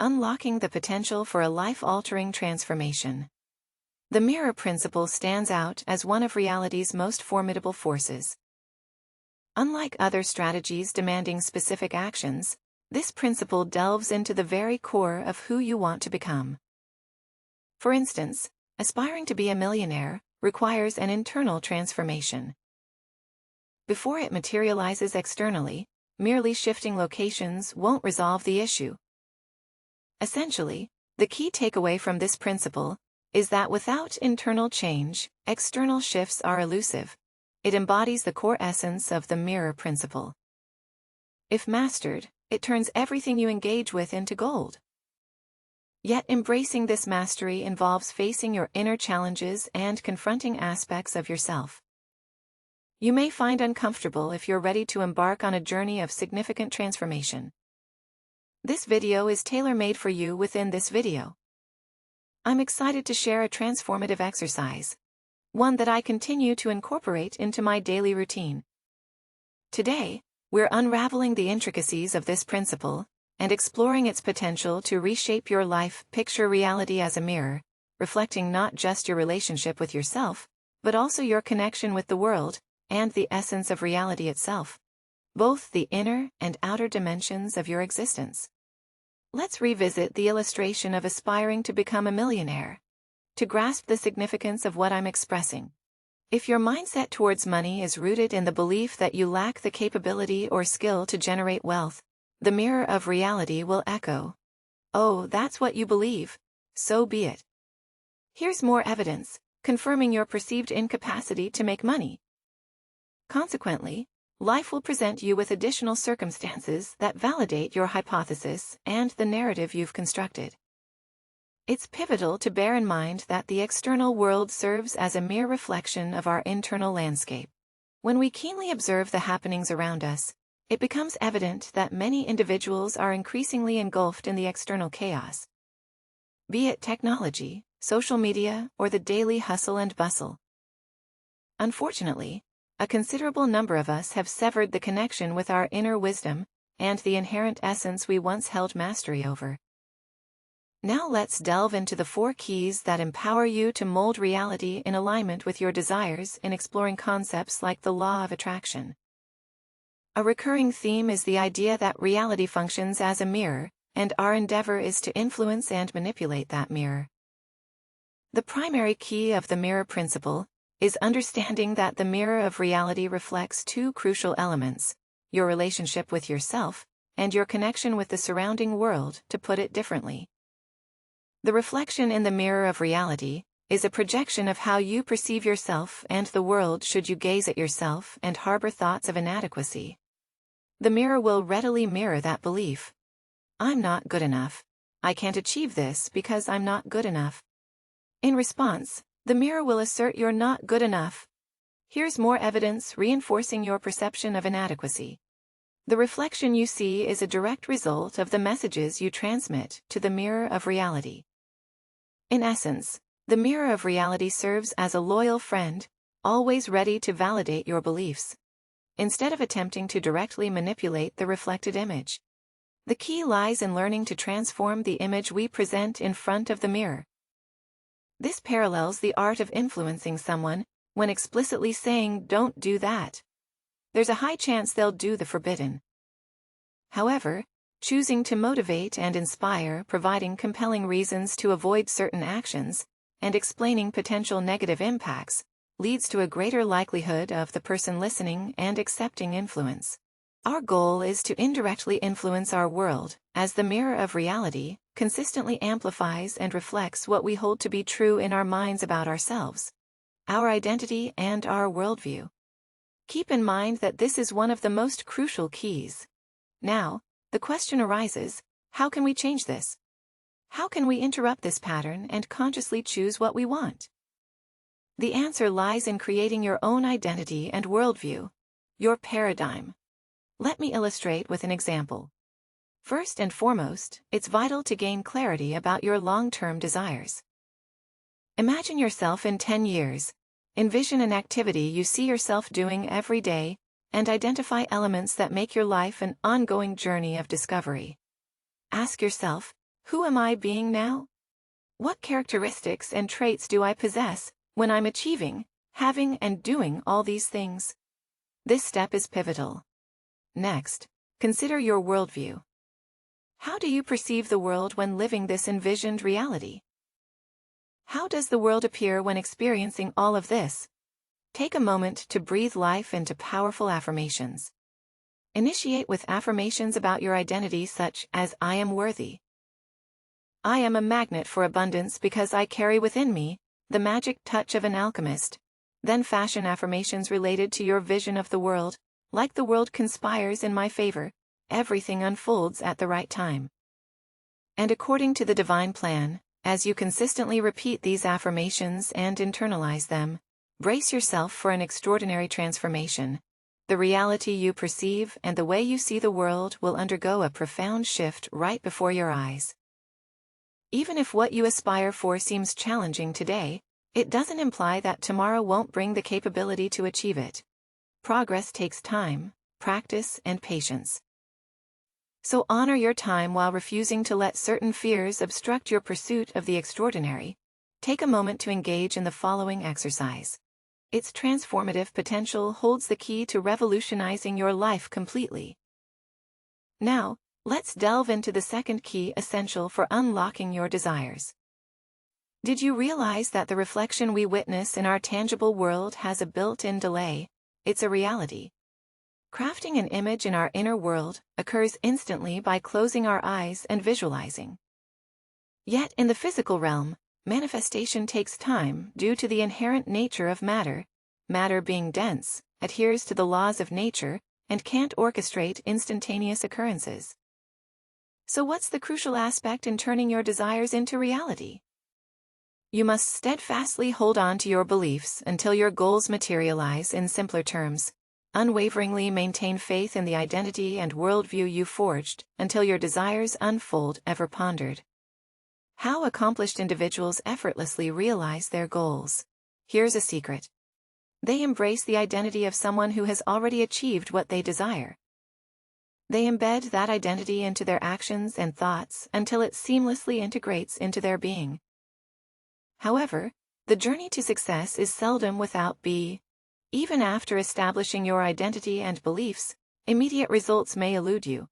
unlocking the potential for a life-altering transformation. The mirror principle stands out as one of reality's most formidable forces. Unlike other strategies demanding specific actions, this principle delves into the very core of who you want to become. For instance, aspiring to be a millionaire requires an internal transformation. Before it materializes externally, merely shifting locations won't resolve the issue. Essentially, the key takeaway from this principle is that without internal change, external shifts are elusive. It embodies the core essence of the mirror principle. If mastered, it turns everything you engage with into gold. Yet embracing this mastery involves facing your inner challenges and confronting aspects of yourself you may find uncomfortable if you're ready to embark on a journey of significant transformation. This video is tailor-made for you within this video. I'm excited to share a transformative exercise, one that I continue to incorporate into my daily routine. Today, we're unraveling the intricacies of this principle and exploring its potential to reshape your life. Picture reality as a mirror, reflecting not just your relationship with yourself, but also your connection with the world and the essence of reality itself, both the inner and outer dimensions of your existence. Let's revisit the illustration of aspiring to become a millionaire, to grasp the significance of what I'm expressing. If your mindset towards money is rooted in the belief that you lack the capability or skill to generate wealth, the mirror of reality will echo, "Oh, that's what you believe, so be it." Here's more evidence, confirming your perceived incapacity to make money. Consequently, life will present you with additional circumstances that validate your hypothesis and the narrative you've constructed. It's pivotal to bear in mind that the external world serves as a mere reflection of our internal landscape. When we keenly observe the happenings around us, it becomes evident that many individuals are increasingly engulfed in the external chaos. Be it technology, social media, or the daily hustle and bustle. Unfortunately, a considerable number of us have severed the connection with our inner wisdom and the inherent essence we once held mastery over. Now let's delve into the 4 keys that empower you to mold reality in alignment with your desires in exploring concepts like the law of attraction. A recurring theme is the idea that reality functions as a mirror, and our endeavor is to influence and manipulate that mirror. The primary key of the mirror principle is understanding that the mirror of reality reflects 2 crucial elements: your relationship with yourself and your connection with the surrounding world. To put it differently, the reflection in the mirror of reality is a projection of how you perceive yourself and the world. Should you gaze at yourself and harbor thoughts of inadequacy, the mirror will readily mirror that belief. "I'm not good enough. I can't achieve this because I'm not good enough." In response, the mirror will assert you're not good enough. Here's more evidence reinforcing your perception of inadequacy. The reflection you see is a direct result of the messages you transmit to the mirror of reality. In essence, the mirror of reality serves as a loyal friend, always ready to validate your beliefs, instead of attempting to directly manipulate the reflected image. The key lies in learning to transform the image we present in front of the mirror. This parallels the art of influencing someone. When explicitly saying, "Don't do that," there's a high chance they'll do the forbidden. However, choosing to motivate and inspire, providing compelling reasons to avoid certain actions, and explaining potential negative impacts, leads to a greater likelihood of the person listening and accepting influence. Our goal is to indirectly influence our world, as the mirror of reality consistently amplifies and reflects what we hold to be true in our minds about ourselves, our identity, and our worldview. Keep in mind that this is one of the most crucial keys. Now, the question arises, how can we change this? How can we interrupt this pattern and consciously choose what we want? The answer lies in creating your own identity and worldview, your paradigm. Let me illustrate with an example. First and foremost, it's vital to gain clarity about your long-term desires. Imagine yourself in 10 years. Envision an activity you see yourself doing every day, and identify elements that make your life an ongoing journey of discovery. Ask yourself, Who am I being now? What characteristics and traits do I possess when I'm achieving, having, and doing all these things? This step is pivotal. Next, consider your worldview. How do you perceive the world when living this envisioned reality? How does the world appear when experiencing all of this? Take a moment to breathe life into powerful affirmations. Initiate with affirmations about your identity such as I am worthy. I am a magnet for abundance because I carry within me the magic touch of an alchemist. Then fashion affirmations related to your vision of the world, like the world conspires in my favor, everything unfolds at the right time. And according to the divine plan, as you consistently repeat these affirmations and internalize them, brace yourself for an extraordinary transformation. The reality you perceive and the way you see the world will undergo a profound shift right before your eyes. Even if what you aspire for seems challenging today, it doesn't imply that tomorrow won't bring the capability to achieve it. Progress takes time, practice, and patience. So honor your time while refusing to let certain fears obstruct your pursuit of the extraordinary. Take a moment to engage in the following exercise. Its transformative potential holds the key to revolutionizing your life completely. Now, let's delve into the second key essential for unlocking your desires. Did you realize that the reflection we witness in our tangible world has a built-in delay? It's a reality. Crafting an image in our inner world occurs instantly by closing our eyes and visualizing. Yet in the physical realm, manifestation takes time due to the inherent nature of matter. Matter being dense, adheres to the laws of nature, and can't orchestrate instantaneous occurrences. So what's the crucial aspect in turning your desires into reality? You must steadfastly hold on to your beliefs until your goals materialize. In simpler terms, unwaveringly maintain faith in the identity and worldview you forged until your desires unfold ever pondered. How accomplished individuals effortlessly realize their goals. Here's a secret. They embrace the identity of someone who has already achieved what they desire. They embed that identity into their actions and thoughts until it seamlessly integrates into their being. However, the journey to success is seldom without B. Even after establishing your identity and beliefs, immediate results may elude you.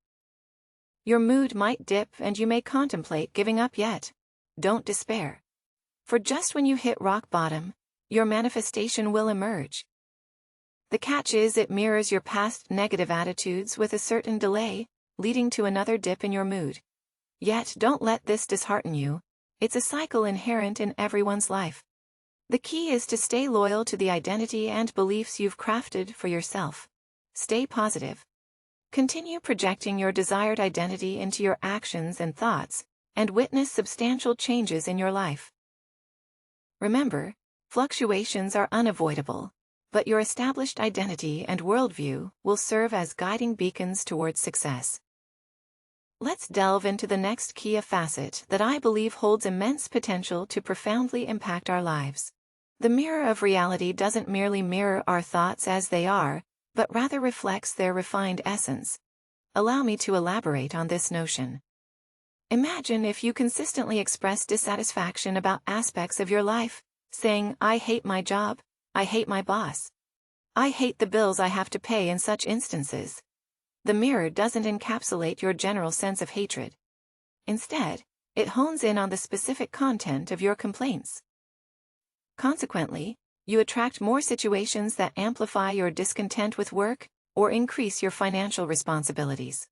Your mood might dip and you may contemplate giving up, yet don't despair. For just when you hit rock bottom, your manifestation will emerge. The catch is it mirrors your past negative attitudes with a certain delay, leading to another dip in your mood. Yet don't let this dishearten you. It's a cycle inherent in everyone's life. The key is to stay loyal to the identity and beliefs you've crafted for yourself. Stay positive. Continue projecting your desired identity into your actions and thoughts, and witness substantial changes in your life. Remember, fluctuations are unavoidable, but your established identity and worldview will serve as guiding beacons towards success. Let's delve into the next key, a facet that I believe holds immense potential to profoundly impact our lives. The mirror of reality doesn't merely mirror our thoughts as they are, but rather reflects their refined essence. Allow me to elaborate on this notion. Imagine if you consistently express dissatisfaction about aspects of your life, saying, I hate my job, I hate my boss, I hate the bills I have to pay. In such instances, the mirror doesn't encapsulate your general sense of hatred. Instead, it hones in on the specific content of your complaints. Consequently, you attract more situations that amplify your discontent with work or increase your financial responsibilities.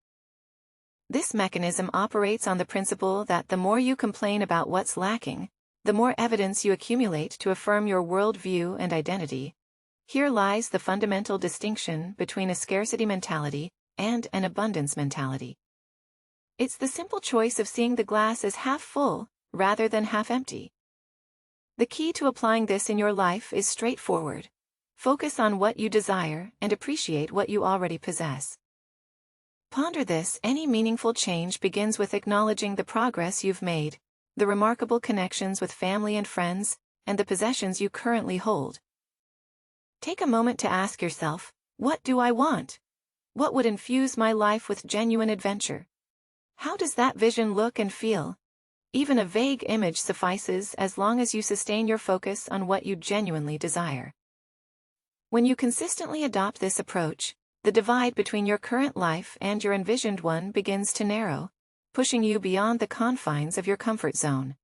This mechanism operates on the principle that the more you complain about what's lacking, the more evidence you accumulate to affirm your worldview and identity. Here lies the fundamental distinction between a scarcity mentality and an abundance mentality. It's the simple choice of seeing the glass as half full rather than half empty. The key to applying this in your life is straightforward. Focus on what you desire and appreciate what you already possess. Ponder this: any meaningful change begins with acknowledging the progress you've made, the remarkable connections with family and friends, and the possessions you currently hold. Take a moment to ask yourself, what do I want? What would infuse my life with genuine adventure? How does that vision look and feel? Even a vague image suffices as long as you sustain your focus on what you genuinely desire. When you consistently adopt this approach, the divide between your current life and your envisioned one begins to narrow, pushing you beyond the confines of your comfort zone.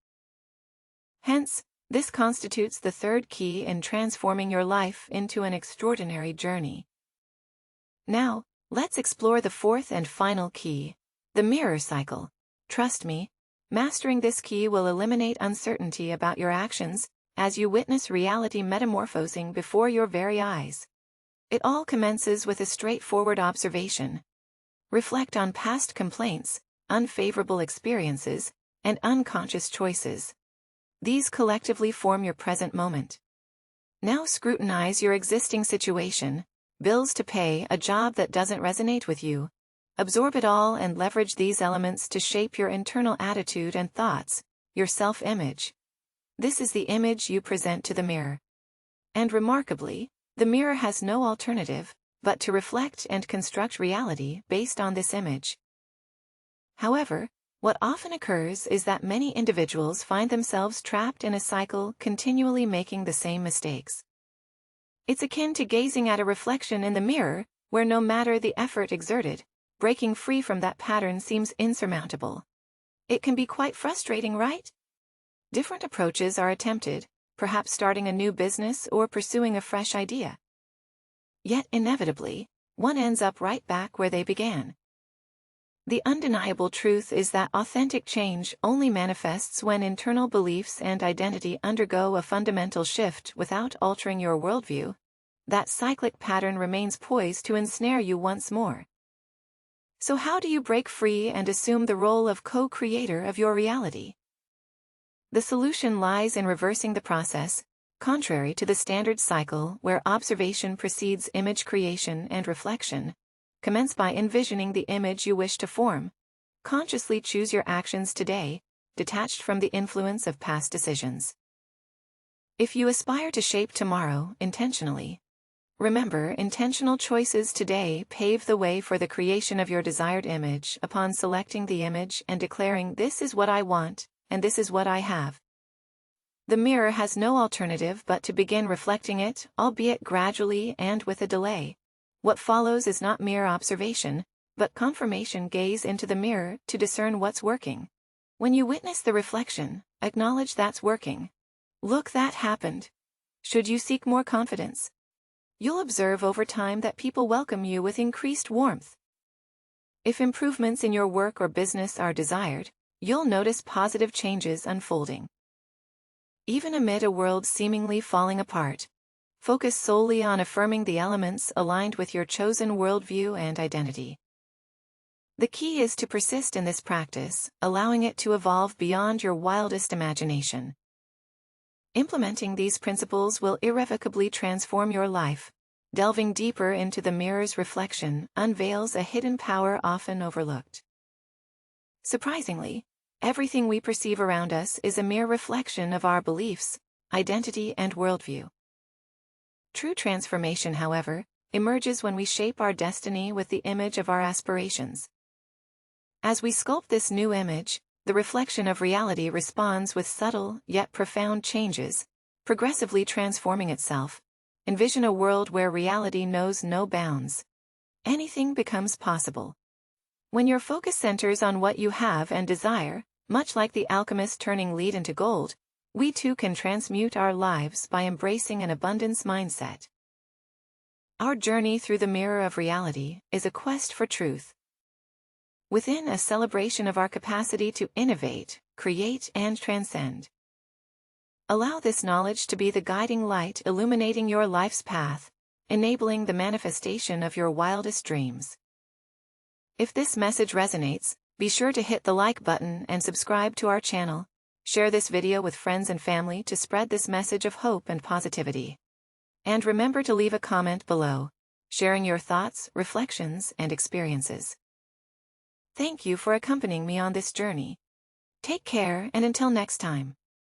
Hence, this constitutes the third key in transforming your life into an extraordinary journey. Now, let's explore the fourth and final key, the mirror cycle. Trust me, mastering this key will eliminate uncertainty about your actions as you witness reality metamorphosing before your very eyes. It all commences with a straightforward observation. Reflect on past complaints, unfavorable experiences, and unconscious choices. These collectively form your present moment. Now scrutinize your existing situation, bills to pay, a job that doesn't resonate with you. Absorb it all and leverage these elements to shape your internal attitude and thoughts, your self-image. This is the image you present to the mirror. And remarkably, the mirror has no alternative but to reflect and construct reality based on this image. However, what often occurs is that many individuals find themselves trapped in a cycle, continually making the same mistakes. It's akin to gazing at a reflection in the mirror, where no matter the effort exerted, breaking free from that pattern seems insurmountable. It can be quite frustrating, right? Different approaches are attempted, perhaps starting a new business or pursuing a fresh idea. Yet inevitably, one ends up right back where they began. The undeniable truth is that authentic change only manifests when internal beliefs and identity undergo a fundamental shift without altering your worldview. That cyclic pattern remains poised to ensnare you once more. So how do you break free and assume the role of co-creator of your reality? The solution lies in reversing the process, contrary to the standard cycle where observation precedes image creation and reflection. Commence by envisioning the image you wish to form. Consciously choose your actions today, detached from the influence of past decisions. If you aspire to shape tomorrow intentionally, remember, intentional choices today pave the way for the creation of your desired image. Upon selecting the image and declaring, "This is what I want, and this is what I have," the mirror has no alternative but to begin reflecting it, albeit gradually and with a delay. What follows is not mere observation, but confirmation. Gaze into the mirror to discern what's working. When you witness the reflection, acknowledge that's working. Look, that happened. Should you seek more confidence? You'll observe over time that people welcome you with increased warmth. If improvements in your work or business are desired, you'll notice positive changes unfolding. Even amid a world seemingly falling apart, focus solely on affirming the elements aligned with your chosen worldview and identity. The key is to persist in this practice, allowing it to evolve beyond your wildest imagination. Implementing these principles will irrevocably transform your life. Delving deeper into the mirror's reflection unveils a hidden power often overlooked. Surprisingly, everything we perceive around us is a mere reflection of our beliefs, identity, and worldview. True transformation, however, emerges when we shape our destiny with the image of our aspirations. As we sculpt this new image, the reflection of reality responds with subtle yet profound changes, progressively transforming itself. Envision a world where reality knows no bounds. Anything becomes possible. When your focus centers on what you have and desire, much like the alchemist turning lead into gold, we too can transmute our lives by embracing an abundance mindset. Our journey through the mirror of reality is a quest for truth. Within, a celebration of our capacity to innovate, create, and transcend. Allow this knowledge to be the guiding light illuminating your life's path, enabling the manifestation of your wildest dreams. If this message resonates, be sure to hit the like button and subscribe to our channel. Share this video with friends and family to spread this message of hope and positivity. And remember to leave a comment below, sharing your thoughts, reflections, and experiences. Thank you for accompanying me on this journey. Take care, and until next time.